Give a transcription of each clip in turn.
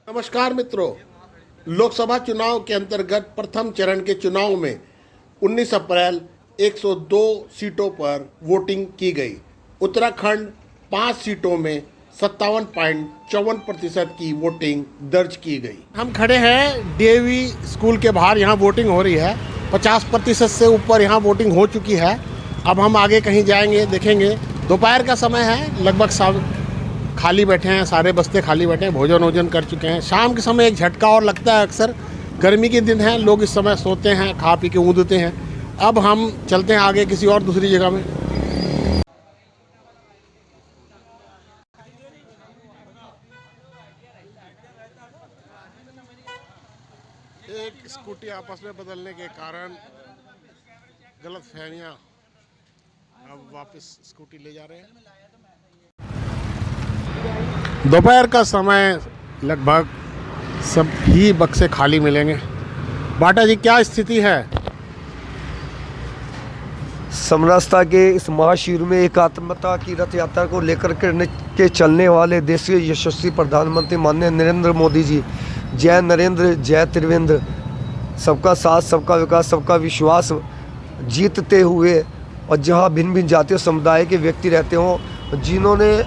नमस्कार मित्रों, लोकसभा चुनाव के अंतर्गत प्रथम चरण के चुनाव में 19 अप्रैल 102 सीटों पर वोटिंग की गई। उत्तराखंड 5 सीटों में 57.54% की वोटिंग दर्ज की गई। हम खड़े हैं डीएवी स्कूल के बाहर, यहाँ वोटिंग हो रही है। 50% से ऊपर यहाँ वोटिंग हो चुकी है। अब हम आगे कहीं जाएंगे, देखेंगे। दोपहर का समय है, लगभग सब खाली बैठे हैं, सारे बस्ते खाली बैठे हैं, भोजन वोजन कर चुके हैं। शाम के समय एक झटका और लगता है। अक्सर गर्मी के दिन हैं, लोग इस समय सोते हैं, खा पी के ऊँधते हैं। अब हम चलते हैं आगे किसी और दूसरी जगह में। एक स्कूटी आपस में बदलने के कारण गलतफहमियां, अब वापस स्कूटी ले जा रहे हैं। दोपहर का समय, लगभग सभी बक्से खाली मिलेंगे। बाटा जी, क्या स्थिति है? समरसता के इस महाशिविर में एकात्मता की रथ यात्रा को लेकर के चलने वाले देश के यशस्वी प्रधानमंत्री माननीय नरेंद्र मोदी जी, जय नरेंद्र जय त्रिवेंद्र, सबका साथ सबका विकास सबका विश्वास जीतते हुए, और जहाँ भिन्न भिन्न जातीय समुदाय के व्यक्ति रहते हों, जिन्होंने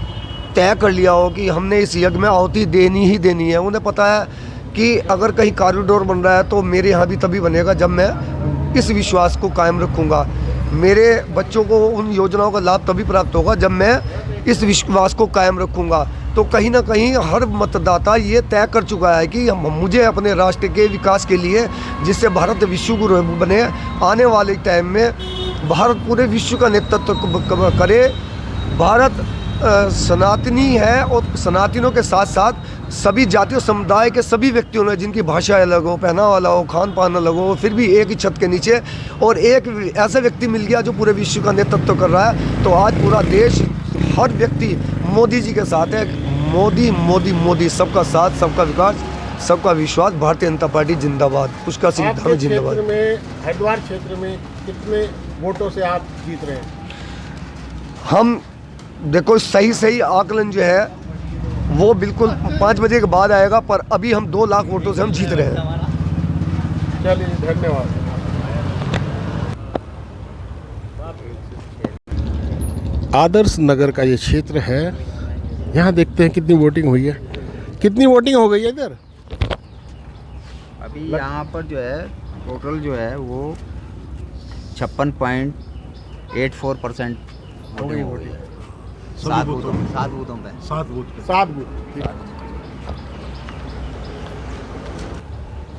तय कर लिया हो कि हमने इस यज्ञ में आहुति देनी ही देनी है, उन्हें पता है कि अगर कहीं कॉरिडोर बन रहा है तो मेरे यहाँ भी तभी बनेगा जब मैं इस विश्वास को कायम रखूँगा। मेरे बच्चों को उन योजनाओं का लाभ तभी प्राप्त होगा जब मैं इस विश्वास को कायम रखूँगा। तो कहीं ना कहीं हर मतदाता ये तय कर चुका है कि मुझे अपने राष्ट्र के विकास के लिए, जिससे भारत विश्व गुरु बने, आने वाले टाइम में भारत पूरे विश्व का नेतृत्व करे। भारत सनातनी है और सनातनियों के साथ साथ सभी जातीय समुदाय के सभी व्यक्तियों ने, जिनकी भाषा अलग हो, पहनावा अलग हो, खान पान अलग हो, फिर भी एक ही छत के नीचे, और एक ऐसा व्यक्ति मिल गया जो पूरे विश्व का नेतृत्व कर रहा है। तो आज पूरा देश, हर व्यक्ति मोदी जी के साथ है। मोदी मोदी मोदी, सबका साथ सबका विकास सबका विश्वास, भारतीय जनता पार्टी जिंदाबाद, उसका सिद्धांत जिंदाबाद। हरिद्वार क्षेत्र में कितने वोटों से आप जीत रहे हैं? हम देखो, सही आकलन जो है वो बिल्कुल 5 बजे के बाद आएगा, पर अभी हम 2 लाख वोटों से हम जीत रहे हैं। चलिए, धन्यवाद। आदर्श नगर का ये क्षेत्र है। यहाँ देखते हैं कितनी वोटिंग हुई है। कितनी वोटिंग हो गई है इधर? अभी यहाँ पर जो है टोटल जो है वो 56.84% हो गई वोटिंग। 7 बूथों पे 7 बूथ।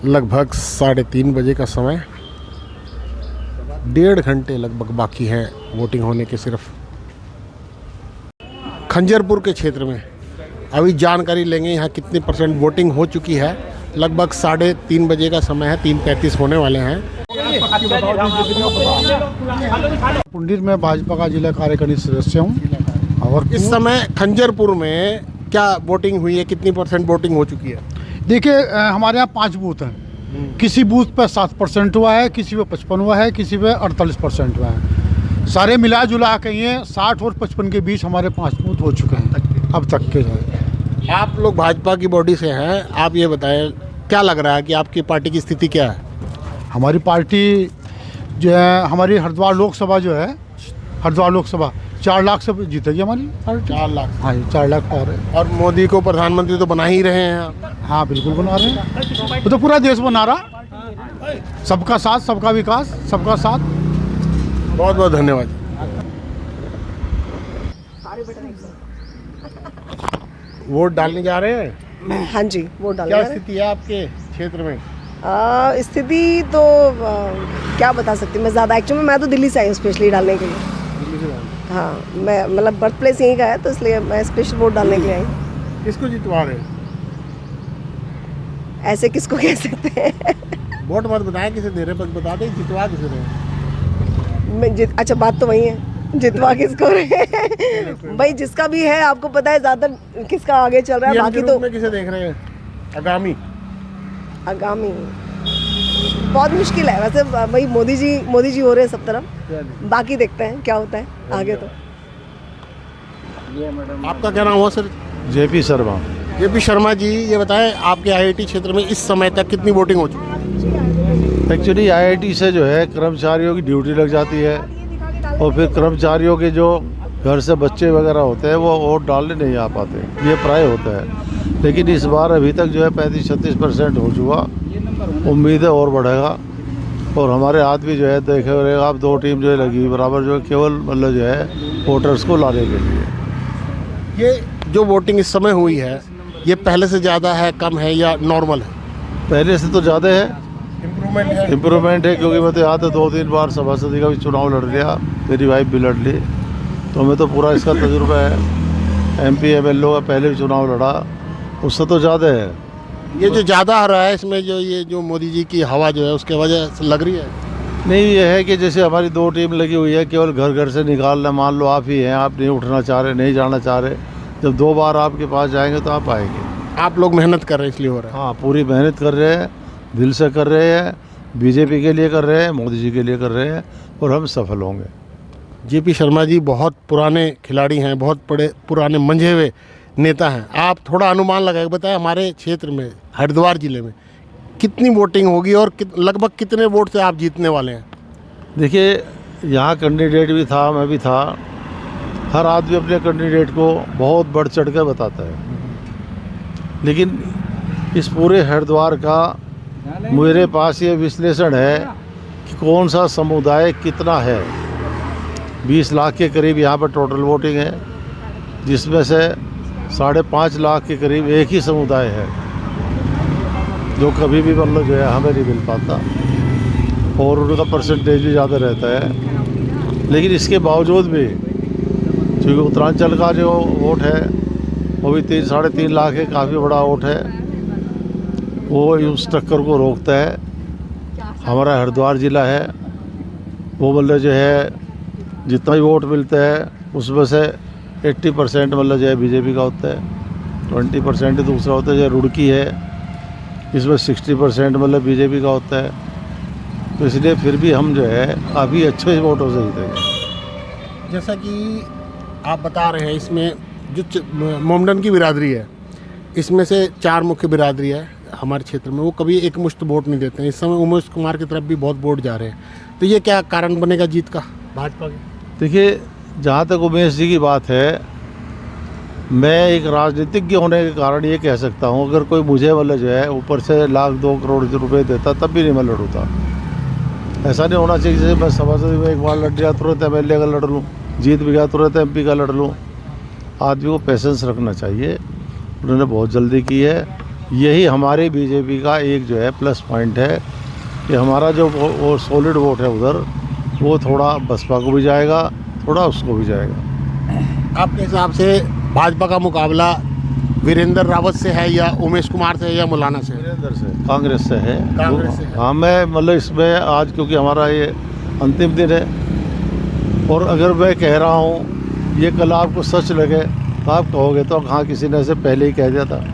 लगभग 3:30 बजे का समय, 1.5 घंटे लगभग बाकी हैं वोटिंग होने के। सिर्फ खंजरपुर के क्षेत्र में अभी जानकारी लेंगे यहाँ कितनी % वोटिंग हो चुकी है। लगभग 3:30 बजे का समय है, 3:35 होने वाले हैं। पुंडीर में भाजपा का जिला कार्यकारिणी सदस्य हूँ। और इस समय खंजरपुर में क्या वोटिंग हुई है? कितनी % वोटिंग हो चुकी है? देखिए, हमारे यहाँ 5 बूथ हैं। किसी बूथ पर 7% हुआ है, किसी पे 55 हुआ है, किसी पे 48% हुआ है। सारे मिला जुला के ये 60 और 55 के बीच हमारे 5 बूथ हो चुके हैं अब तक के। आप लोग भाजपा की बॉडी से हैं, आप ये बताएं क्या लग रहा है कि आपकी पार्टी की स्थिति क्या है? हमारी पार्टी जो है, हमारी हरिद्वार लोकसभा जो है, हरिद्वार लोकसभा 4 लाख से जीतेगी हमारी पार्टी। 4 लाख? हाँ जी, 4 लाख और है। और मोदी को प्रधानमंत्री तो बना ही रहे हैं आप? हाँ, बिल्कुल बना रहे हैं। वो तो पूरा देश बना रहा। सबका साथ सबका विकास सबका साथ। बहुत बहुत धन्यवाद। वोट डालने जा रहे हैं? हाँ जी, वोट डालने क्या जा रहे हैं। स्थिति है आपके क्षेत्र में? स्थिति तो क्या बता सकती हूँ मैं। ज़्यादा एक्चुअली मैं तो दिल्ली से आई हूँ स्पेशली डालने के लिए। हाँ, मैं मतलब बर्थ प्लेस यहीं का है, तो इसलिए मैं स्पेशल वोट डालने के लिए आई। किसको जितवा रहे हैं? ऐसे किसको कह सकते हैं? वोट मत बताएं किसे दे रहे, बस बता दें जितवा किसे रहे हैं। अच्छा, बात तो वही है, जितवा किसको रहे हैं। भाई जिसका भी है, आपको पता है ज़्यादा किसका आगे चल रहा है। बाकी तो में किसे देख रहे हैं? आगामी बहुत मुश्किल है वैसे। भाई मोदी जी हो रहे हैं सब तरफ। बाकी देखते हैं क्या होता है आगे। तो आपका क्या नाम हुआ sir? JP Sharma. JP Sharma ji, ये बताएं आपके आईआईटी क्षेत्र में इस समय तक कितनी वोटिंग हो चुकी है? एक्चुअली आईआईटी से जो है कर्मचारियों की ड्यूटी लग जाती है और फिर कर्मचारियों के जो घर से बच्चे वगैरह होते हैं वो वोट डालने नहीं आ पाते, ये प्राय होता है। लेकिन इस बार अभी तक जो है 35-36% हो चुका, उम्मीद है और बढ़ेगा। और हमारे हाथ भी जो है देखे हुए आप 2 टीम जो है लगी हुई बराबर, जो है केवल मतलब जो है वोटर्स को लाने के लिए। ये जो वोटिंग इस समय हुई है, ये पहले से ज़्यादा है, कम है या नॉर्मल है? पहले से तो ज़्यादा है, इम्प्रूवमेंट है। क्योंकि मैं तो याद है 2-3 बार सभासदी का भी चुनाव लड़ लिया, मेरी वाइफ भी लड़ ली, तो हमें तो पूरा इसका तजुर्बा है। एमपी एमएलए का पहले भी चुनाव लड़ा, उससे तो ज़्यादा है। ये जो ज़्यादा आ रहा है इसमें जो ये जो मोदी जी की हवा जो है उसके वजह से लग रही है? नहीं, ये है कि जैसे हमारी 2 टीम लगी हुई है, केवल घर घर से निकालना। मान लो आप ही हैं, आप नहीं उठना चाह रहे, नहीं जाना चाह रहे, जब 2 बार आपके पास जाएंगे तो आप आएंगे। आप लोग मेहनत कर रहे हैं इसलिए हो रहा है? हाँ, पूरी मेहनत कर रहे हैं, दिल से कर रहे हैं, बीजेपी के लिए कर रहे हैं, मोदी जी के लिए कर रहे हैं और हम सफल होंगे। जेपी शर्मा जी बहुत पुराने खिलाड़ी हैं, बहुत बड़े पुराने मंझे हुए नेता हैं। आप थोड़ा अनुमान लगा के बताएं, हमारे क्षेत्र में हरिद्वार जिले में कितनी वोटिंग होगी और लगभग कितने वोट से आप जीतने वाले हैं? देखिए, यहाँ कैंडिडेट भी था, मैं भी था, हर आदमी अपने कैंडिडेट को बहुत बढ़ चढ़ कर बताता है, लेकिन इस पूरे हरिद्वार का मेरे पास ये विश्लेषण है कि कौन सा समुदाय कितना है। 20 लाख के करीब यहाँ पर टोटल वोटिंग है, जिसमें से 5.5 लाख के करीब एक ही समुदाय है जो कभी भी मतलब जो है हमें नहीं मिल पाता और उनका परसेंटेज भी ज़्यादा रहता है। लेकिन इसके बावजूद भी क्योंकि उत्तरांचल का जो वोट है वो भी 3-3.5 लाख है, काफ़ी बड़ा वोट है, वो उस टक्कर को रोकता है। हमारा हरिद्वार ज़िला है वो मतलब जो है जितना भी वोट मिलता है उसमें से 80% मतलब जो है बीजेपी का होता है, 20% दूसरा होता है। जो रुड़की है इसमें 60% मतलब बीजेपी का होता है, तो इसलिए फिर भी हम जो है काफ़ी अच्छे वोटों से जीतेंगे। जैसा कि आप बता रहे हैं, इसमें जो मोमडन की बिरादरी है, इसमें से 4 मुख्य बिरादरी है हमारे क्षेत्र में, वो कभी एक मुश्त वोट नहीं देते हैं। इस समय उमेश कुमार की तरफ भी बहुत वोट जा रहे हैं, तो ये क्या कारण बनेगा जीत का भाजपा की? देखिए, जहाँ तक उमेश जी की बात है, मैं एक राजनीतिज्ञ होने के कारण ये कह सकता हूँ, अगर कोई मुझे मतलब जो है ऊपर से 1-2 करोड़ रुपए देता तब भी नहीं मैं लड़ूता। ऐसा नहीं होना चाहिए जैसे मैं सभासद में एक बार लड़ गया तुरंत एमएलए का लड़ लूँ, जीत भी गया तुरंत एमपी का लड़ लूँ। आदमी को पेशेंस रखना चाहिए, उन्होंने बहुत जल्दी की है। यही हमारी बीजेपी का एक जो है प्लस पॉइंट है कि हमारा जो वो सॉलिड वोट है उधर, वो थोड़ा बसपा को भी जाएगा, थोड़ा उसको भी जाएगा। आपके हिसाब से भाजपा का मुकाबला वीरेंद्र रावत से है या उमेश कुमार से या मौलाना से? वीरेंद्र से, कांग्रेस से है। कांग्रेस से है। हाँ, मैं मतलब इसमें आज क्योंकि हमारा ये अंतिम दिन है और अगर मैं कह रहा हूँ ये कल आपको सच लगे तो आप कहोगे तो हाँ किसी ने ऐसे पहले ही कह दिया था।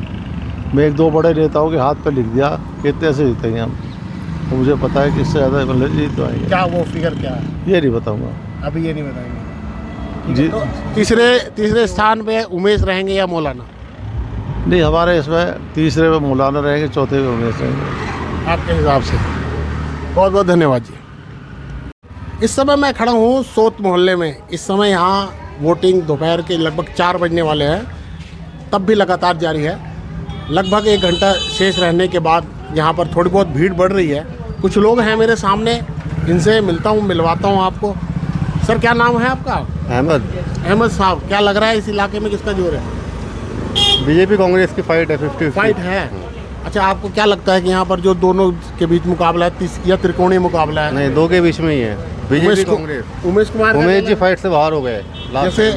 मैं 1-2 बड़े नेताओं के हाथ पे लिख दिया कितने से जीतेंगे हम, तो मुझे पता है कि इससे ज़्यादा मतलब जीत पाएंगे। क्या वो फिगर क्या है? ये नहीं बताऊँगा अभी, ये नहीं बताएंगे जी। तो तीसरे स्थान पे उमेश रहेंगे या मौलाना? नहीं, हमारे इसमें तीसरे पे मौलाना रहेंगे, चौथे पे उमेश रहेंगे। आपके हिसाब से। बहुत बहुत धन्यवाद जी। इस समय मैं खड़ा हूँ सोत मोहल्ले में। इस समय यहाँ वोटिंग दोपहर के लगभग 4 बजने वाले हैं, तब भी लगातार जारी है। लगभग 1 घंटा शेष रहने के बाद यहाँ पर थोड़ी बहुत भीड़ बढ़ रही है। कुछ लोग हैं मेरे सामने, इनसे मिलवाता हूँ आपको। सर, क्या नाम है आपका? अहमद साहब, क्या लग रहा है इस इलाके में किसका जोर है? बीजेपी कांग्रेस की फाइट है, 50-50 फाइट है। अच्छा, आपको क्या लगता है कि यहाँ पर जो दोनों के बीच मुकाबला है या त्रिकोणीय मुकाबला है? नहीं, 2 के बीच में ही है, बीजेपी कांग्रेस। उमेश कुमार, उमेश जी फाइट से बाहर हो गए। जैसे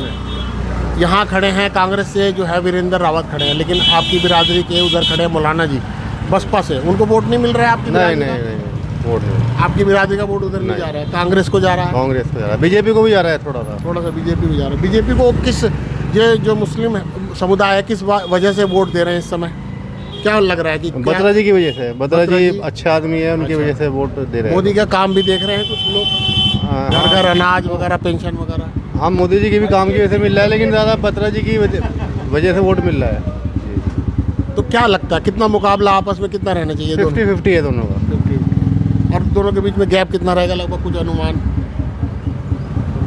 यहाँ खड़े हैं कांग्रेस से जो है वीरेंद्र रावत खड़े हैं, लेकिन आपकी बिरादरी के उधर खड़े हैं मौलाना जी बसपा से, उनको वोट नहीं मिल रहा है आपकी? नहीं, वोट नहीं। आपकी बिरादरी का वोट उधर नहीं जा रहा है, कांग्रेस को जा रहा है? कांग्रेस को जा रहा है, बीजेपी को भी जा रहा है, थोड़ा सा बीजेपी भी जा रहा है। बीजेपी को किस, ये जो मुस्लिम समुदाय है, किस वजह से वोट दे रहे हैं इस समय? क्या लग रहा है कि बत्रा जी की वजह से? बत्रा जी अच्छे आदमी है, उनकी वजह से वोट दे रहे हैं। मोदी का काम भी देख रहे हैं कुछ लोग, घर घर अनाज वगैरह, पेंशन वगैरह। हाँ, मोदी जी की भी काम की वजह से मिल रहा है, लेकिन ज़्यादा बत्रा जी की वजह से वोट मिल रहा है। तो क्या लगता है कितना मुकाबला आपस में कितना रहना चाहिए? 50-50 है दोनों का। और दोनों के बीच में गैप कितना रहेगा लगभग, कुछ अनुमान?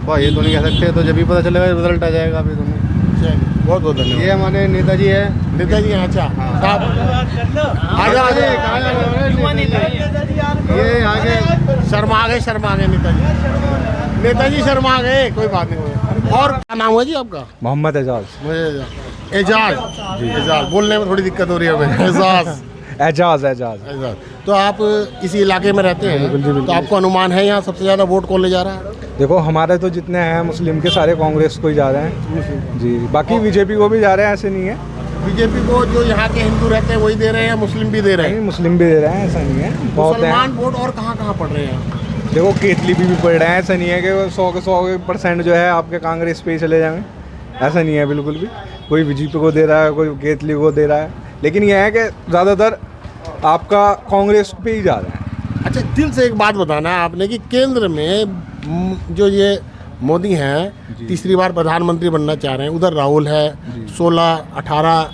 भाई ये तो नहीं कह सकते, तो जब भी पता चलेगा रिजल्ट आ जाएगा अभी दोनों। बहुत बहुत धन्यवाद। ये हमारे नेताजी है। नेताजी हैं, अच्छा साहब आजा आजा। ये आगे शर्मा गए नेताजी शर्मा गए, कोई बात नहीं। और क्या नाम है जी आपका? मोहम्मद एजाज। मुझे एजाज बोलने में थोड़ी दिक्कत हो रही है हमें। एजाज। एजाज। तो आप इसी इलाके में रहते हैं, तो आपको अनुमान है यहाँ सबसे ज़्यादा वोट कौन ले जा रहा है? देखो हमारे तो जितने हैं मुस्लिम के सारे कांग्रेस को ही जा रहे हैं जी, बाकी बीजेपी को भी जा रहे हैं, ऐसे नहीं है। बीजेपी को जो यहाँ के हिंदू रहते हैं वही दे रहे हैं, मुस्लिम भी दे रहे हैं? मुस्लिम भी दे रहे हैं, ऐसा नहीं है, बहुत हैं। मुसलमान वोट और कहाँ पड़ रहे हैं? देखो केतली भी पड़ रहे हैं, ऐसा नहीं है कि 100% जो है आपके कांग्रेस पे ही चले जाएंगे, ऐसा नहीं है बिल्कुल भी। कोई बीजेपी को दे रहा है, कोई केतली को दे रहा है, लेकिन यह है कि ज़्यादातर आपका कांग्रेस पे ही जा रहे हैं। अच्छा, दिल से एक बात बताना है आपने कि केंद्र में जो ये मोदी हैं तीसरी बार प्रधानमंत्री बनना चाह रहे हैं, उधर राहुल है, 16-18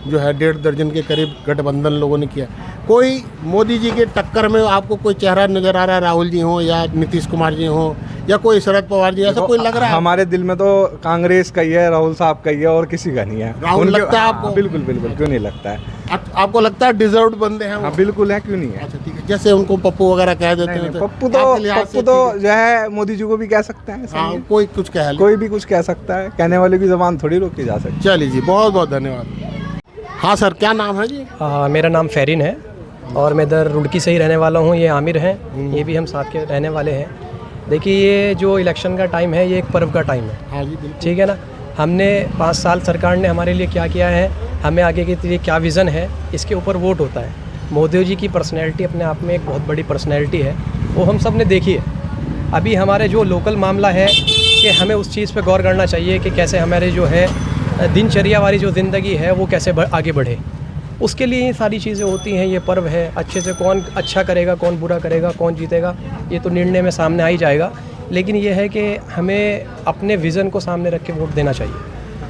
जो है 1.5 दर्जन के करीब गठबंधन लोगों ने किया। कोई मोदी जी के टक्कर में आपको कोई चेहरा नज़र आ रहा है? राहुल जी हो या नीतीश कुमार जी हो या कोई शरद पवार जी, ऐसा कोई लग रहा है? हमारे दिल में तो कांग्रेस का ही है, राहुल साहब का ही है, और किसी का नहीं है। राहुल लगता है आपको? बिल्कुल, क्यों नहीं लगता है? आपको लगता है डिजर्व्ड बंदे हैं वो? हाँ बिल्कुल है, क्यों नहीं है। अच्छा ठीक है, जैसे उनको पप्पू वगैरह कह देते हैं। पप्पू तो जो है मोदी जी को भी कह सकते हैं, हाँ, कोई कुछ कह ले, कोई भी कुछ कह सकता है, कहने वाले की ज़बान थोड़ी रोकी जा सकती। चलिए जी, बहुत बहुत धन्यवाद। हाँ सर, क्या नाम है जी? मेरा नाम फेरिन है और मैं इधर रुड़की से ही रहने वाला हूँ। ये आमिर हैं, ये भी हम साथ के रहने वाले हैं। देखिए ये जो इलेक्शन का टाइम है, ये एक पर्व का टाइम है। हाँ जी बिल्कुल। ठीक है ना। हमने 5 साल सरकार ने हमारे लिए क्या किया है, हमें आगे के लिए क्या विज़न है, इसके ऊपर वोट होता है। मोदी जी की पर्सनैलिटी अपने आप में एक बहुत बड़ी पर्सनैलिटी है, वो हम सब ने देखी है। अभी हमारे जो लोकल मामला है कि हमें उस चीज़ पर गौर करना चाहिए कि कैसे हमारे जो है दिनचर्या वाली जो ज़िंदगी है वो कैसे आगे बढ़े। उसके लिए ये सारी चीज़ें होती हैं, ये पर्व है। अच्छे से कौन अच्छा करेगा, कौन बुरा करेगा, कौन जीतेगा, ये तो निर्णय में सामने आ ही जाएगा। लेकिन ये है कि हमें अपने विज़न को सामने रख के वोट देना चाहिए।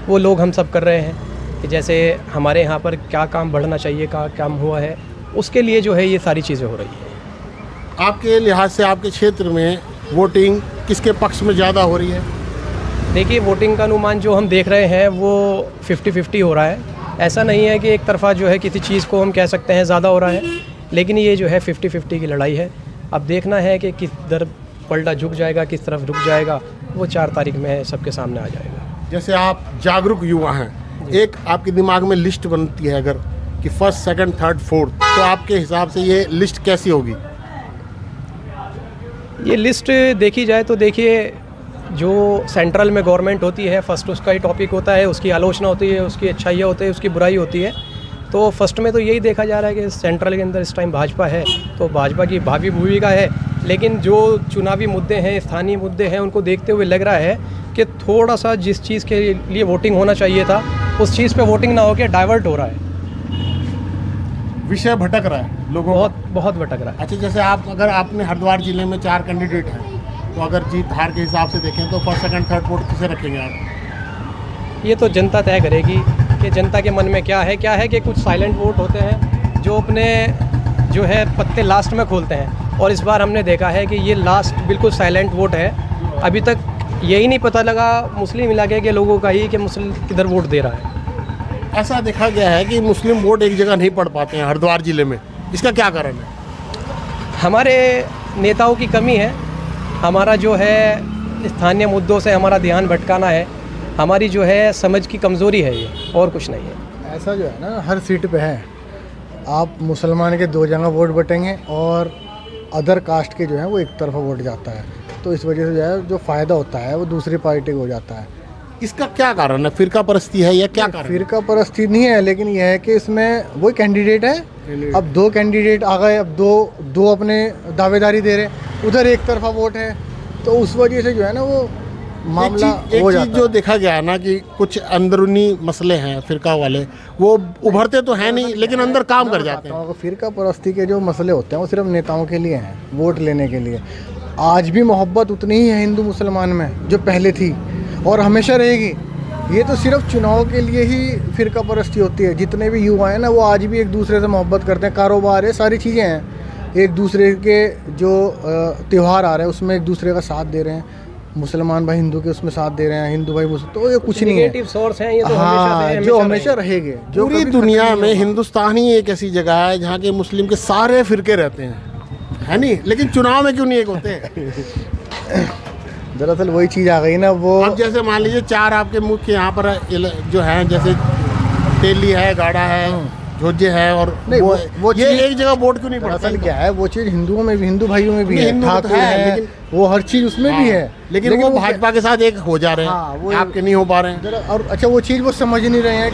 वो लोग हम सब कर रहे हैं कि जैसे हमारे यहाँ पर क्या काम बढ़ना चाहिए, क्या काम हुआ है, उसके लिए जो है ये सारी चीज़ें हो रही हैं। आपके लिहाज से आपके क्षेत्र में वोटिंग किसके पक्ष में ज़्यादा हो रही है? देखिए वोटिंग का अनुमान जो हम देख रहे हैं वो 50-50 हो रहा है। ऐसा नहीं है कि एक तरफा जो है किसी चीज़ को हम कह सकते हैं ज़्यादा हो रहा है, लेकिन ये जो है 50-50 की लड़ाई है। अब देखना है कि किस तरफ पलटा झुक जाएगा, किस तरफ रुक जाएगा, वो 4 तारीख में सबके सामने आ जाएगा। जैसे आप जागरूक युवा हैं, एक आपके दिमाग में लिस्ट बनती है अगर कि 1st, 2nd, 3rd, 4th, तो आपके हिसाब से ये लिस्ट कैसी होगी? ये लिस्ट देखी जाए तो देखिए जो सेंट्रल में गवर्नमेंट होती है, फर्स्ट उसका ही टॉपिक होता है, उसकी आलोचना होती है, उसकी अच्छाइयाँ होती है, उसकी बुराई होती है। तो फर्स्ट में तो यही देखा जा रहा है कि सेंट्रल के अंदर इस टाइम भाजपा है, तो भाजपा की भावी भूमिका है। लेकिन जो चुनावी मुद्दे हैं, स्थानीय मुद्दे हैं, उनको देखते हुए लग रहा है कि थोड़ा सा जिस चीज़ के लिए वोटिंग होना चाहिए था उस चीज़ पे वोटिंग ना होकर डाइवर्ट हो रहा है, विषय भटक रहा है लोगों का। बहुत भटक रहा है। अच्छा, जैसे अगर आपने हरिद्वार जिले में 4 कैंडिडेट हैं, तो अगर जीत हार के हिसाब से देखें तो 1st, 2nd, 3rd वोट किसे रखेंगे आप? ये तो जनता तय करेगी कि जनता के मन में क्या है कि कुछ साइलेंट वोट होते हैं जो अपने जो है पत्ते लास्ट में खोलते हैं, और इस बार हमने देखा है कि ये लास्ट बिल्कुल साइलेंट वोट है। अभी तक यही नहीं पता लगा मुस्लिम इलाके के लोगों का ही कि मुस्लिम किधर वोट दे रहा है। ऐसा देखा गया है कि मुस्लिम वोट एक जगह नहीं पड़ पाते हैं हरिद्वार जिले में, इसका क्या कारण है? हमारे नेताओं की कमी है, हमारा जो है स्थानीय मुद्दों से हमारा ध्यान भटकाना है, हमारी जो है समझ की कमज़ोरी है, ये और कुछ नहीं है। ऐसा जो है ना हर सीट पे है, आप मुसलमान के 2 जगह वोट बटेंगे और अदर कास्ट के जो है वो एक तरफा वोट जाता है, तो इस वजह से जो है जो फ़ायदा होता है वो दूसरी पार्टी को हो जाता है। इसका क्या कारण है? फिरका परस्ती है या क्या कारण? फिरका परस्ती नहीं है, लेकिन यह है कि इसमें वही कैंडिडेट है, अब 2 कैंडिडेट आ गए, अब दो अपने दावेदारी दे रहे, उधर एक तरफा वोट है, तो उस वजह से जो है ना वो मामला हो जाता है। जो देखा गया ना कि कुछ अंदरूनी मसले हैं फिरका वाले, वो उभरते तो हैं नहीं लेकिन अंदर काम कर जाते हैं। फिरका परस्ती के जो मसले होते हैं वो सिर्फ नेताओं के लिए हैं, वोट लेने के लिए। आज भी मोहब्बत उतनी ही है हिंदू मुसलमान में जो पहले थी और हमेशा रहेगी, ये तो सिर्फ चुनाव के लिए ही फिरका परस्ती होती है। जितने भी युवा हैं ना, वो आज भी एक दूसरे से मोहब्बत करते हैं, कारोबार है, सारी चीज़ें हैं। एक दूसरे के जो त्यौहार आ रहे हैं उसमें एक दूसरे का साथ दे रहे हैं। मुसलमान भाई हिंदू के उसमें साथ दे रहे हैं, हिंदू भाई मुसलमान, तो ये कुछ नहीं है। सोर्स हैं ये तो हाँ, जो हमेशा रहेंगे। जो पूरी दुनिया में हिंदुस्तान ही एक ऐसी जगह है जहाँ के मुस्लिम के सारे फिरके रहते हैं, है नहीं? लेकिन चुनाव में क्यों नहीं एक होते हैं? दरअसल वही चीज़ आ गई ना, वो अब जैसे मान लीजिए 4 आपके मुख्य यहाँ पर जो हैं, जैसे तेली है, गाड़ा है, झोजे है, और नहीं, वो ये चीज़- एक जगह वोट क्यों नहीं पड़ता? दरअसल क्या है, वो चीज़ हिंदुओं में भी, हिंदू भाइयों में भी नहीं, है, हिंदू तो ठाकुर है, है, लेकिन वो हर चीज़ उसमें भी है। लेकिन वो भाजपा के साथ एक हो जा रहे हाँ, हैं, वो आपके नहीं हो पा रहे हैं। और अच्छा, वो चीज़ वो समझ नहीं रहे हैं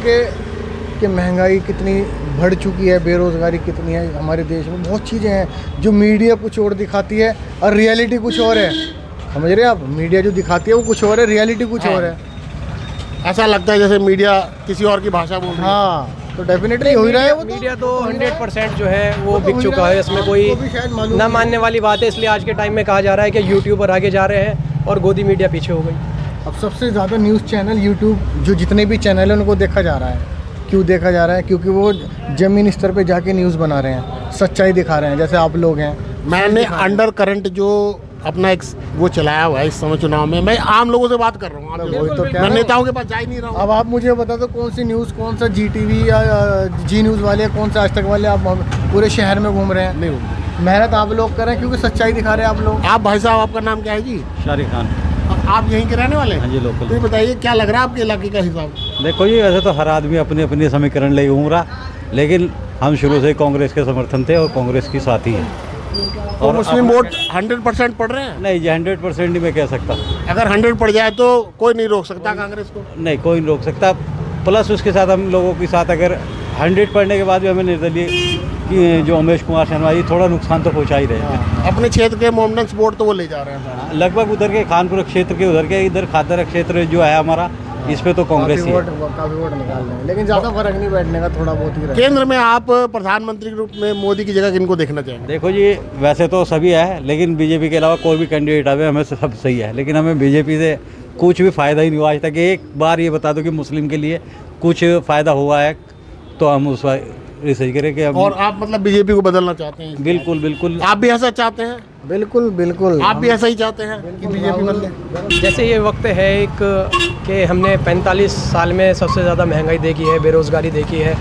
कि महंगाई कितनी बढ़ चुकी है, बेरोज़गारी कितनी है हमारे देश में। बहुत चीज़ें हैं जो मीडिया कुछ और दिखाती है और रियलिटी कुछ और है। समझ रहे हैं आप? मीडिया जो दिखाती है वो कुछ और है, रियलिटी कुछ और है। ऐसा लगता है जैसे मीडिया किसी और की भाषा बोल रही है। हाँ, तो डेफिनेटली हो ही रहा है वो। मीडिया तो 100% जो है वो तो बिक हो ही चुका रहा है। है। इसमें कोई आपको भी शायद मालूम ना नहीं। मानने वाली बात है। इसलिए आज के टाइम में कहा जा रहा है कि यूट्यूबर आगे जा रहे हैं और गोदी मीडिया पीछे हो गई। अब सबसे ज़्यादा न्यूज़ चैनल यूट्यूब, जो जितने भी चैनल हैं उनको देखा जा रहा है। क्यों देखा जा रहा है? क्योंकि वो ज़मीन स्तर पे जाके न्यूज़ बना रहे हैं, सच्चाई दिखा रहे हैं, जैसे आप लोग हैं। मैंने अंडर करंट जो अपना एक वो चलाया हुआ है इस समय चुनाव में, मैं आम लोगों से बात कर रहा हूँ। आप वही तो कह मैं रहा हूँ। नेताओं के पास जा ही नहीं रहा हूँ। अब आप मुझे बता दो, कौन सी न्यूज़, कौन सा GTV या जी न्यूज़ वाले, कौन सा आज तक वाले आप पूरे शहर में घूम रहे हैं? नहीं, मेहनत आप लोग कर रहे हैं क्योंकि सच्चाई दिखा रहे हैं आप लोग। आप भाई साहब, आपका नाम क्या है जी? शाहरुख खान। आप यहीं के रहने वाले हैं? हाँ जी, लोकल। तो ये बताइए, क्या लग रहा है आपके इलाके का हिसाब? देखो जी, वैसे तो हर आदमी अपनी अपनी समीकरण ले घूम रहा, लेकिन हम शुरू से कांग्रेस के समर्थन थे और कांग्रेस की साथी है। और मुस्लिम वोट 100% पड़ रहे हैं? नहीं जी, 100% नहीं मैं कह सकता। अगर 100 पड़ जाए तो कोई नहीं रोक सकता कांग्रेस को? नहीं, कोई नहीं रोक सकता। प्लस उसके साथ हम लोगों के साथ अगर 100 पढ़ने के बाद भी हमें निर्दलीय कि जो उमेश कुमार शर्मा जी थोड़ा नुकसान तो पहुँचा ही रहे हैं। अपने क्षेत्र के मोमडन्स वोट तो वो ले जा रहे हैं। लगभग उधर के खानपुर क्षेत्र के उधर के, इधर खादर क्षेत्र जो है हमारा, इस पे तो कांग्रेस ही है। काफ़ी वोट निकाल रहे हैं, लेकिन ज़्यादा फर्क नहीं बैठने का, थोड़ा बहुत ही रहा। केंद्र में आप प्रधानमंत्री के रूप में मोदी की जगह किनको देखना चाहेंगे? देखो जी, वैसे तो सभी है, लेकिन बीजेपी के अलावा कोई भी कैंडिडेट आवे हमें सब सही है, लेकिन हमें बीजेपी से कुछ भी फ़ायदा ही नहीं हुआ आज तक। एक बार ये बता दो कि मुस्लिम के लिए कुछ फ़ायदा हुआ है तो हम उस रिसर्च करें कि और आप मतलब बीजेपी को बदलना चाहते हैं? बिल्कुल बिल्कुल। आप भी ऐसा चाहते हैं? बिल्कुल बिल्कुल। आप भी ऐसा ही चाहते हैं कि बीजेपी बदले? जैसे ये वक्त है एक कि हमने 45 साल में सबसे ज़्यादा महंगाई देखी है, बेरोज़गारी देखी है,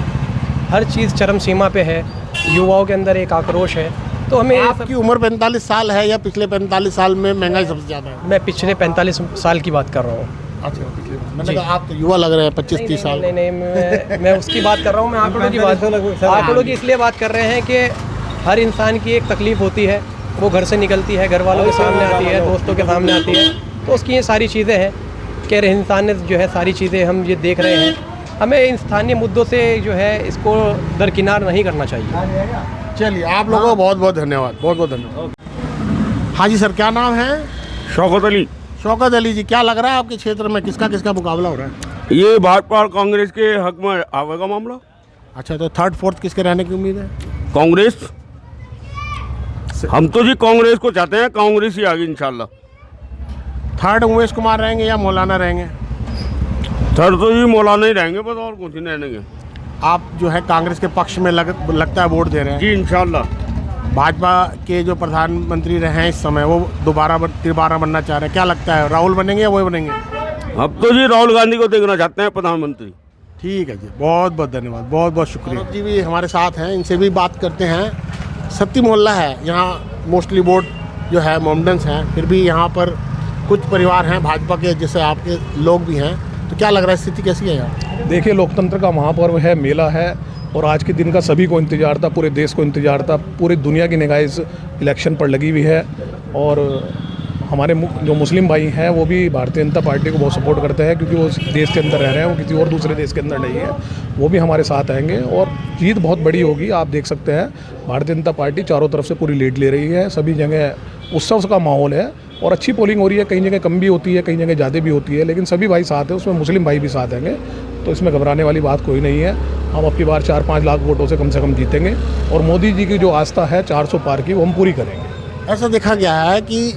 हर चीज़ चरम सीमा पे है, युवाओं के अंदर एक आक्रोश है। तो हमें आपकी उम्र 45 साल है या पिछले 45 साल में महंगाई सबसे ज़्यादा है? मैं पिछले 45 साल की बात कर रहा हूँ। अच्छा, मैंने कहा आप तो युवा लग रहे हैं, 25-30 साल। नहीं, मैं उसकी बात कर रहा हूँ। मैं आंकड़ों की इसलिए बात कर रहे हैं कि हर इंसान की एक तकलीफ़ होती है, वो घर से निकलती है, घर वालों के सामने आती है, दोस्तों के सामने आती है, तो उसकी ये सारी चीज़ें हैं कि इंसान ने जो है सारी चीज़ें हम ये देख रहे हैं। हमें इन स्थानीय मुद्दों से जो है इसको दरकिनार नहीं करना चाहिए। चलिए, आप लोगों को बहुत बहुत धन्यवाद, बहुत बहुत धन्यवाद। हाँ जी सर, क्या नाम है? शौकत अली। शौकत अली जी, क्या लग रहा है आपके क्षेत्र में किसका किसका मुकाबला हो रहा है? ये भाजपा और कांग्रेस के हक में आवेगा मामला। अच्छा, तो 3rd 4th किसके रहने की उम्मीद है? कांग्रेस। हम तो जी कांग्रेस को चाहते हैं, कांग्रेस ही आगे इंशाल्लाह। 3rd उमेश कुमार रहेंगे या मौलाना रहेंगे? 3rd तो जी मौलाना ही रहेंगे बस, और कुछ नहीं रहेंगे। आप जो है कांग्रेस के पक्ष में लगता है वोट दे रहे हैं? जी इंशाल्लाह। भाजपा के जो प्रधानमंत्री रहे हैं इस समय, वो दोबारा बनना चाह रहे हैं, क्या लगता है राहुल बनेंगे या वो बनेंगे? अब तो जी राहुल गांधी को देखना चाहते हैं प्रधानमंत्री। ठीक है जी, बहुत बहुत धन्यवाद, बहुत बहुत शुक्रिया। जी भी हमारे साथ हैं, इनसे भी बात करते हैं। सत्ती मोहल्ला है, यहाँ मोस्टली वोट जो है मोमडन्स हैं, फिर भी यहाँ पर कुछ परिवार हैं भाजपा के, जैसे आपके लोग भी हैं, तो क्या लग रहा है स्थिति कैसी है यहाँ? देखिए, लोकतंत्र का महापर्व है, मेला है, और आज के दिन का सभी को इंतज़ार था, पूरे देश को इंतज़ार था, पूरी दुनिया की निगाह इस इलेक्शन पर लगी हुई है। और हमारे जो मुस्लिम भाई हैं वो भी भारतीय जनता पार्टी को बहुत सपोर्ट करते हैं, क्योंकि वो इस देश के अंदर रह रहे हैं, वो किसी और दूसरे देश के अंदर नहीं है। वो भी हमारे साथ आएंगे और जीत बहुत बड़ी होगी। आप देख सकते हैं भारतीय जनता पार्टी चारों तरफ से पूरी लीड ले रही है, सभी जगह उत्सव का माहौल है और अच्छी पोलिंग हो रही है। कई जगह कम भी होती है, कई जगह ज़्यादा भी होती है, लेकिन सभी भाई साथ हैं, उसमें मुस्लिम भाई भी साथ आएंगे, तो इसमें घबराने वाली बात कोई नहीं है। हम अब की बार 4-5 लाख वोटों से कम जीतेंगे और मोदी जी की जो आस्था है 400 पार की, वो हम पूरी करेंगे। ऐसा देखा गया है कि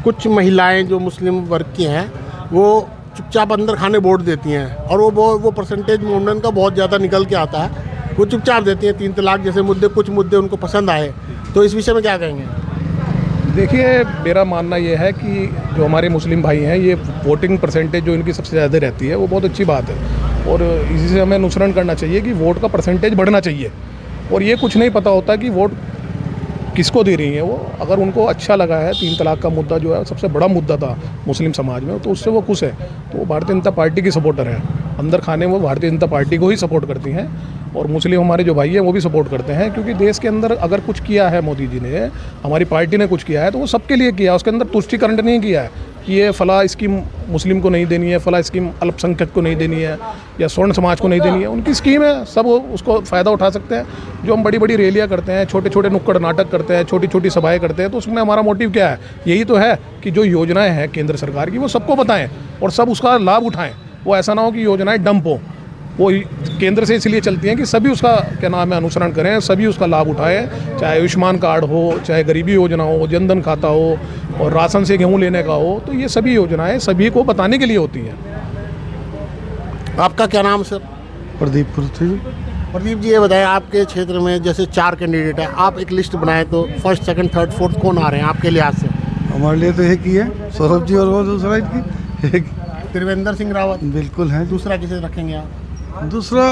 कुछ महिलाएं जो मुस्लिम वर्ग की हैं वो चुपचाप अंदर खाने वोट देती हैं और वो परसेंटेज मुंडन का बहुत ज़्यादा निकल के आता है। वो चुपचाप देती हैं। 3 तलाक जैसे मुद्दे, कुछ मुद्दे उनको पसंद आए, तो इस विषय में क्या कहेंगे? देखिए, मेरा मानना ये है कि जो हमारे मुस्लिम भाई हैं, ये वोटिंग परसेंटेज जो इनकी सबसे ज़्यादा रहती है वो बहुत अच्छी बात है और इसी से हमें अनुसरण करना चाहिए कि वोट का परसेंटेज बढ़ना चाहिए। और ये कुछ नहीं पता होता कि वोट किसको दे रही हैं वो। अगर उनको अच्छा लगा है 3 तलाक का मुद्दा जो है सबसे बड़ा मुद्दा था मुस्लिम समाज में, तो उससे वो खुश है, तो वो भारतीय जनता पार्टी की सपोर्टर है। अंदर खाने वो भारतीय जनता पार्टी को ही सपोर्ट करती हैं और मुस्लिम हमारे जो भाई हैं वो भी सपोर्ट करते हैं, क्योंकि देश के अंदर अगर कुछ किया है मोदी जी ने, हमारी पार्टी ने कुछ किया है तो वो सबके लिए किया है। उसके अंदर तुष्टिकरण नहीं किया है कि ये फला स्कीम मुस्लिम को नहीं देनी है, फला स्कीम अल्पसंख्यक को नहीं देनी है या स्वर्ण समाज को नहीं देनी है। उनकी स्कीम है, सब उसको फ़ायदा उठा सकते हैं। जो हम बड़ी बड़ी रैलियाँ करते हैं, छोटे छोटे नुक्कड़ नाटक करते हैं, छोटी छोटी सभाएं करते हैं, तो उसमें हमारा मोटिव क्या है? यही तो है कि जो योजनाएं हैं केंद्र सरकार की वो सबको बताएं और सब उसका लाभ उठाएं। वो ऐसा ना हो कि योजनाएं डंप हो, वो केंद्र से इसलिए चलती हैं कि सभी उसका क्या नाम है अनुसरण करें, सभी उसका लाभ उठाएं, चाहे आयुष्मान कार्ड हो, चाहे गरीबी योजना हो, जनधन खाता हो और राशन से गेहूं लेने का हो, तो ये सभी योजनाएं सभी को बताने के लिए होती हैं। आपका क्या नाम सर? प्रदीप पृथ्वी। प्रदीप जी, ये बताएं, आपके क्षेत्र में जैसे 4 कैंडिडेट हैं, आप एक लिस्ट बनाएं तो फर्स्ट, सेकंड, थर्ड, फोर्थ कौन आ रहे हैं आपके लिहाज से? हमारे लिए तो एक ही है, सौरभ जी, और वो दूसरा इनकी एक त्रिवेंद्र सिंह रावत बिल्कुल है। दूसरा किसे रखेंगे आप? दूसरा,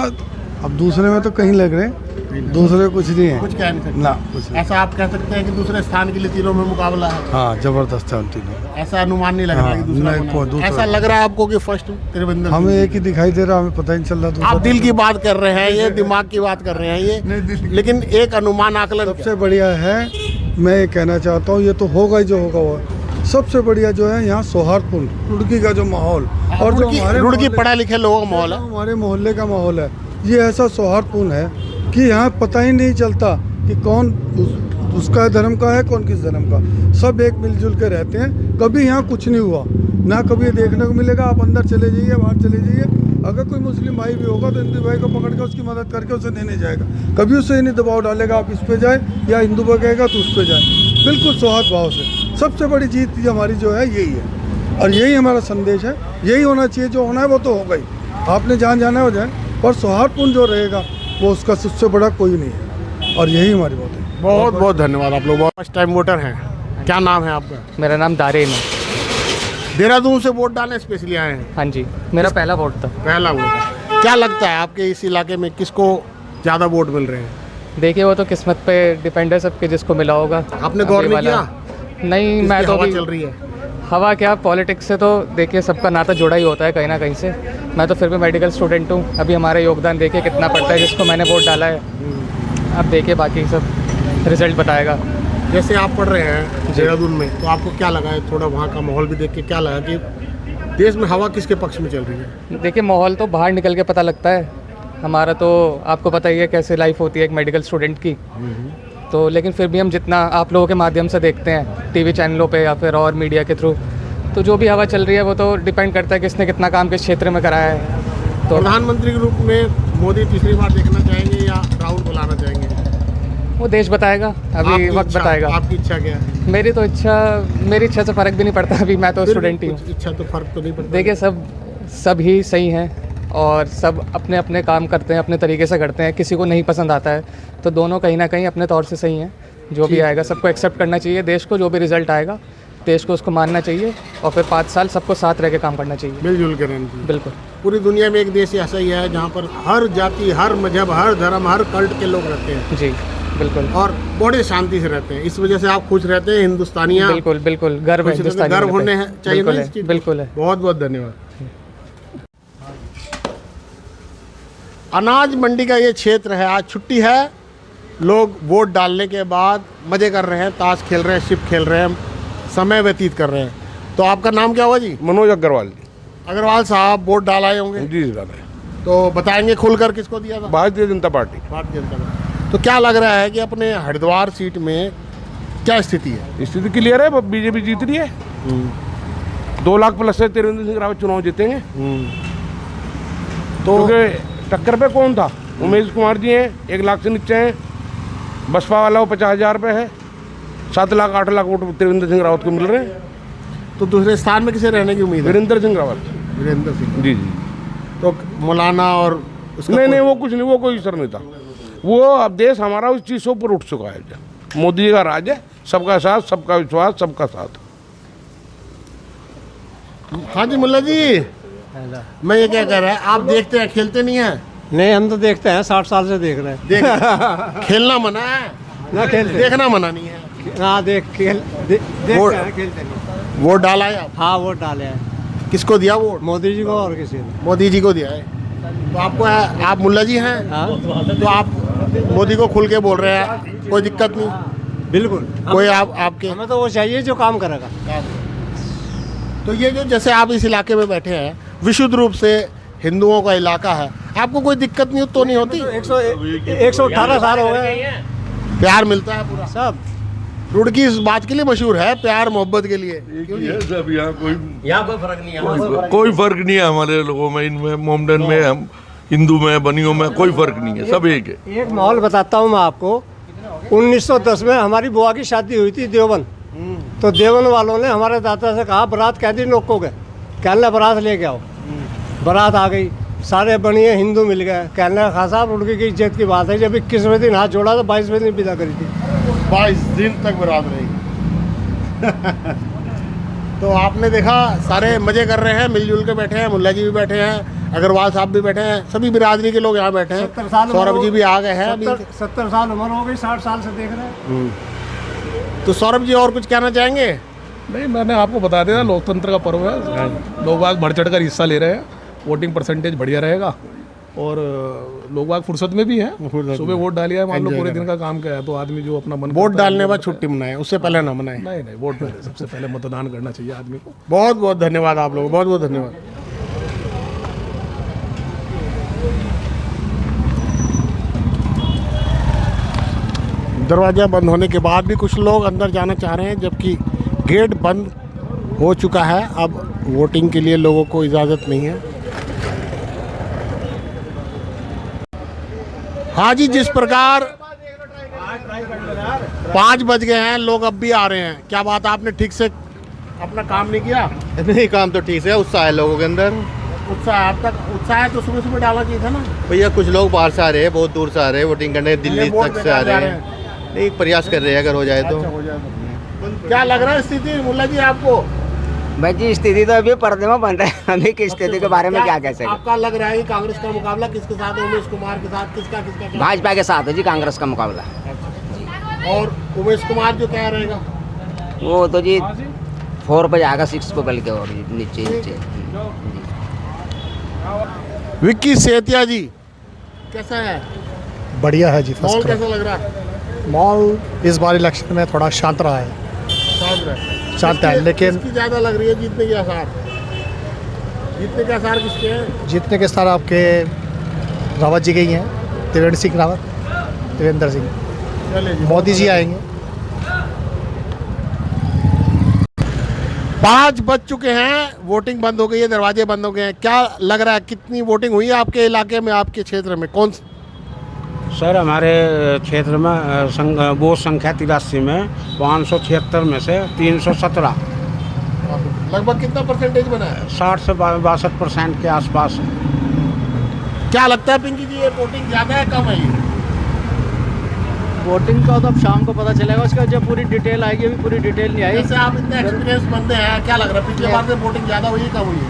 अब दूसरे में तो कहीं लग रहे हैं, दूसरे कुछ नहीं है, कुछ कह नहीं सकते ना कुछ नहीं। ऐसा आप कह सकते हैं कि दूसरे स्थान के लिए तीनों में मुकाबला है? हाँ, जबरदस्त है उन तीनों। ऐसा अनुमान नहीं लग रहा है कि दूसरा नहीं, होना है। दूसरा। ऐसा लग रहा है आपको कि फर्स्ट त्रिवेंद्र? हमें एक ही दिखाई दे रहा, हमें पता ही नहीं चल रहा दूसरा। आप दिल की बात कर रहे हैं, ये दिमाग की बात कर रहे हैं ये, लेकिन एक अनुमान आकलन सबसे बढ़िया है। मैं ये कहना चाहता हूँ, ये तो होगा ही जो होगा वो। सबसे बढ़िया जो है यहाँ सौहार्दपूर्ण रुड़की का जो माहौल और जो हमारे रुड़की पढ़ा लिखे लोगों का माहौल है, हमारे मोहल्ले का माहौल है, ये ऐसा सौहार्दपूर्ण है कि यहाँ पता ही नहीं चलता कि कौन उसका धर्म का है, कौन किस धर्म का। सब एक मिलजुल के रहते हैं। कभी यहाँ कुछ नहीं हुआ, ना कभी ये देखने को मिलेगा। आप अंदर चले जाइए, बाहर चले जाइए, अगर कोई मुस्लिम भाई भी होगा तो हिंदू भाई को पकड़ के उसकी मदद करके उसे देने जाएगा। कभी उसे ही नहीं दबाव डालेगा आप इस पे जाए, या हिंदू पर कहेगा तो उस पर जाए। बिल्कुल सौहार्द भाव से। सबसे बड़ी जीत हमारी जो है यही है और यही हमारा संदेश है। यही होना चाहिए, जो होना है वो तो होगा ही। आपने जहाँ जाना है हो जाए, पर सौहार्दपूर्ण जो रहेगा वो उसका सबसे बड़ा कोई नहीं है और यही हमारी बात है। बहुत बहुत धन्यवाद। आप लोग फर्स्ट टाइम वोटर हैं, क्या नाम है आपका? मेरा नाम दारेन है। देहरादून से वोट डालने स्पेशली आए हैं? हाँ जी, मेरा पहला वोट था। पहला वोट है। क्या लगता है आपके इस इलाके में किसको ज़्यादा वोट मिल रहे हैं? देखिए, वो तो किस्मत पे डिपेंड है सबके, जिसको मिला होगा। आपने गौर नहीं किया? नहीं, मैं तो अभी चल रही है हवा क्या, पॉलिटिक्स से तो देखिए सबका नाता जुड़ा ही होता है कहीं ना कहीं से। मैं तो फिर भी मेडिकल स्टूडेंट हूँ, अभी हमारा योगदान देखिए कितना पड़ता है जिसको मैंने वोट डाला है। अब देखिए बाकी सब रिजल्ट बताएगा। जैसे आप पढ़ रहे हैं देहरादून में, तो आपको क्या लगा है, थोड़ा वहाँ का माहौल भी देख के क्या लगा कि देश में हवा किसके पक्ष में चल रही है? देखिए, माहौल तो बाहर निकल के पता लगता है। हमारा तो आपको पता ही है कैसे लाइफ होती है एक मेडिकल स्टूडेंट की, तो लेकिन फिर भी हम जितना आप लोगों के माध्यम से देखते हैं टीवी चैनलों पे या फिर और मीडिया के थ्रू, तो जो भी हवा चल रही है वो तो डिपेंड करता है किसने कितना काम किस क्षेत्र में कराया है। तो प्रधानमंत्री के रूप में मोदी तीसरी बार देखना चाहेंगे या राहुल को लाना चाहेंगे? वो देश बताएगा, अभी वक्त बताएगा। आपकी इच्छा क्या है? मेरी इच्छा से फ़र्क भी नहीं पड़ता, अभी मैं तो स्टूडेंट ही हूँ। इच्छा तो फ़र्क तो नहीं पड़ता। देखिए, सब ही सही हैं और सब अपने अपने काम करते हैं, अपने तरीके से करते हैं। किसी को नहीं पसंद आता है तो दोनों कहीं ना कहीं अपने तौर से सही हैं। जो भी आएगा सबको एक्सेप्ट करना चाहिए। देश को जो भी रिजल्ट आएगा देश को उसको मानना चाहिए और फिर 5 साल सबको साथ रह के काम करना चाहिए, मिलजुल के रहना चाहिए। बिल्कुल। पूरी दुनिया में एक देश ऐसा ही है जहाँ पर हर जाति, हर मजहब, हर धर्म, हर कल्ट के लोग रहते हैं। जी बिल्कुल। और बड़े शांति से रहते हैं। इस वजह से आप खुश रहते हैं हिंदुस्तानियाँ। बिल्कुल बिल्कुल, गर्व है हिंदुस्तानी, गर्व होने चाहिए। बिल्कुल है। बहुत बहुत धन्यवाद। अनाज मंडी का ये क्षेत्र है, आज छुट्टी है। लोग वोट डालने के बाद मज़े कर रहे हैं, ताश खेल रहे हैं, शिप खेल रहे हैं, समय व्यतीत कर रहे हैं। तो आपका नाम क्या हुआ जी? मनोज अग्रवाल जी। अग्रवाल साहब, वोट डालाए होंगे? जी डाले। तो बताएंगे खुलकर किसको दिया था? भारतीय जनता पार्टी। भारतीय जनता पार्टी। तो क्या लग रहा है कि अपने हरिद्वार सीट में क्या स्थिति है? स्थिति क्लियर है, बीजेपी जीत रही है। 2 लाख प्लस से त्रिवेंद्र सिंह रावत चुनाव जीतेंगे। तो टक्कर पे कौन था? उमेश कुमार जी हैं, 1 लाख से नीचे हैं। बसपा वाला वो 50,000 पे है। 7 लाख 8 लाख वोट त्रिवेंद्र सिंह रावत को मिल रहे हैं। तो दूसरे स्थान में किसे रहने की उम्मीद है? वीरेंद्र सिंह रावत। वीरेंद्र सिंह। जी जी। तो मौलाना और उसका नहीं नहीं, वो कुछ नहीं, वो कोई असर नहीं था। वो अब देश हमारा उस चीज़ से ऊपर उठ चुका है। मोदी जी का राज है, सबका साथ, सबका विश्वास, सबका साथ। हाँ जी मुल्ला जी, मैं ये क्या कह रहा है, आप देखते हैं, खेलते नहीं हैं? नहीं, हम तो देखते हैं, 60 साल से देख रहे हैं। खेलना मना है ना, खेलते देखना मना नहीं है। हाँ, देखते हैं, खेलते नहीं। वोट डाला है आप? हाँ, वोट डाले हैं। किसको दिया वोट? मोदी जी को और किसी ने। मोदी जी को दिया है। तो आपको आप मुल्ला जी हैं? हाँ। तो आप मोदी को खुल के बोल रहे हैं, कोई दिक्कत नहीं? बिल्कुल। कोई आपके हमें तो वो चाहिए जो काम करेगा। तो ये जो जैसे आप इस इलाके में बैठे हैं, विशुद्ध रूप से हिंदुओं का इलाका है, आपको कोई दिक्कत नहीं तो नहीं होती? 118 साल हो गए, प्यार मिलता है पूरा सब। रुड़की इस बात के लिए मशहूर है, प्यार मोहब्बत के लिए। सब यहाँ कोई फर्क नहीं है, कोई फर्क नहीं है हमारे लोगों में, इनमें मोमडन में, हम हिंदू में, बनियों में कोई फर्क नहीं है, सब एक है। एक माहौल बताता हूँ मैं आपको। 1910 में हमारी बुआ की शादी हुई थी देवबंद। तो देवबंद वालों ने हमारे दादा से कहा बारात कैदी नोकोगे, कहने बारात लेके आओ। बारात आ गई, सारे बनिए हिंदू मिल गए। कहने खां साहब रुड़की की इज्जत की बात है, जब 21वें दिन हाथ जोड़ा तो 22वें दिन विदा करी थी। 22 दिन तक बारात रही। तो आपने देखा, सारे मजे कर रहे हैं, मिलजुल के बैठे हैं। मुल्ला जी भी बैठे हैं, अग्रवाल साहब भी बैठे हैं, सभी बिरादरी के लोग यहाँ बैठे हैं। सौरभ जी भी आ गए हैं। 70 साल उम्र हो गई, 60 साल से देख रहे हैं। तो सौरभ जी और कुछ कहना चाहेंगे? नहीं, मैंने आपको बता दिया, लोकतंत्र का पर्व है, लोग बाग बढ़ चढ़ कर हिस्सा ले रहे हैं, वोटिंग परसेंटेज बढ़िया रहेगा और लोग बाग फुर्सत में भी है। सुबह वोट डालिए, मान लो पूरे दिन का काम क्या है, तो आदमी जो अपना मन वोट डालने के बाद छुट्टी मनाए, उससे पहले ना मनाए। नहीं नहीं, वोट डाले, सबसे पहले मतदान करना चाहिए आदमी को। बहुत बहुत धन्यवाद आप लोगों को, बहुत बहुत धन्यवाद। दरवाज़ा बंद होने के बाद भी कुछ लोग अंदर जाना चाह रहे हैं, जबकि गेट बंद हो चुका है। अब वोटिंग के लिए लोगों को इजाज़त नहीं है। हाँ जी, जिस प्रकार 5 बज गए हैं, लोग अब भी आ रहे हैं। क्या बात, आपने ठीक से अपना काम नहीं किया? नहीं, काम तो ठीक से है, उत्साह है लोगों के अंदर। उत्साह अब तक उत्साह है तो सुबह सुबह डालना चाहिए था ना भैया। कुछ लोग बाहर से आ रहे हैं, बहुत दूर से आ रहे हैं वोटिंग करने, दिल्ली तक से आ रहे हैं। नहीं, प्रयास कर रहे हैं, अगर हो जाए तो। क्या लग रहा है स्थिति मुल्ला जी आपको? भाई जी, स्थिति तो अभी पर्दे में बन रहा है, हमें की स्थिति के बारे में क्या कह सकते। आपका लग रहा है कि कांग्रेस का मुकाबला किसके साथ है? उमेश कुमार के साथ? किसका? भाजपा के साथ है जी कांग्रेस का मुकाबला। और उमेश कुमार जो क्या रहेगा? वो तो जी 4 पे जाएगा, 6 पे बल्कि और नीचे। विक्की सेतिया जी, कैसा है? बढ़िया है जी। माहौल कैसा लग रहा है? माहौल इस बार इलेक्शन में थोड़ा शांत रहा है। शांत है, लेकिन किसकी ज़्यादा लग रही है जीतने के आसार? जीतने के आसार किसके हैं? जीतने के साथ आपके रावत जी के ही हैं, त्रिवेंद्र सिंह रावत, त्रिवेंद्र सिंह। मोदी जी आएंगे। 5 बज चुके हैं, वोटिंग बंद हो गई है, दरवाजे बंद हो गए हैं। क्या लग रहा है, कितनी वोटिंग हुई है आपके इलाके में, आपके क्षेत्र में? कौन सर, हमारे क्षेत्र में वोट संख्या 83 में 576 में से 317, लगभग कितना परसेंटेज बना है? 60 से 62% के आसपास। क्या लगता है पिंकी जी, ये वोटिंग ज़्यादा है कम है? ये वोटिंग का तो अब शाम को पता चलेगा, उसका जब पूरी डिटेल आएगी। अभी पूरी डिटेल नहीं आई। जैसे आप इतने एक्सपीरियंस बनते हैं, क्या लग रहा है पिछली बार से वोटिंग ज़्यादा हुई है कम हुई है?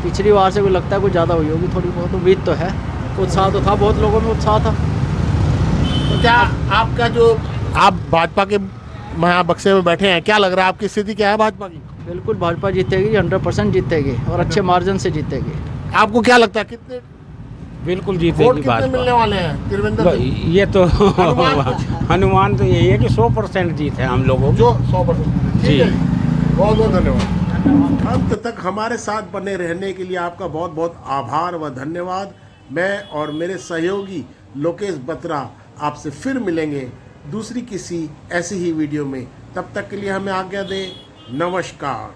पिछली बार से भी लगता है कुछ ज़्यादा हुई होगी, थोड़ी बहुत उम्मीद तो है। उत्साह तो था, बहुत लोगों में उत्साह था। तो क्या आपका जो आप भाजपा के यहाँ बक्से में बैठे हैं, क्या लग रहा है, आपकी स्थिति क्या है भाजपा की? बिल्कुल भाजपा जीतेगी, 100% जीतेगी और अच्छे मार्जिन से जीतेगी। आपको क्या लगता है, कितने बिल्कुल वोट जीतेगी कितने भाजपा? मिलने वाले हैं त्रिवेंद्र सिंह? ये तो अनुमान तो यही है कि 100% जीत है हम लोगों जो 100%। जी, बहुत बहुत धन्यवाद। अंत तक हमारे साथ बने रहने के लिए आपका बहुत बहुत आभार व धन्यवाद। मैं और मेरे सहयोगी लोकेश बत्रा आपसे फिर मिलेंगे दूसरी किसी ऐसी ही वीडियो में। तब तक के लिए हमें आज्ञा दें। नमस्कार।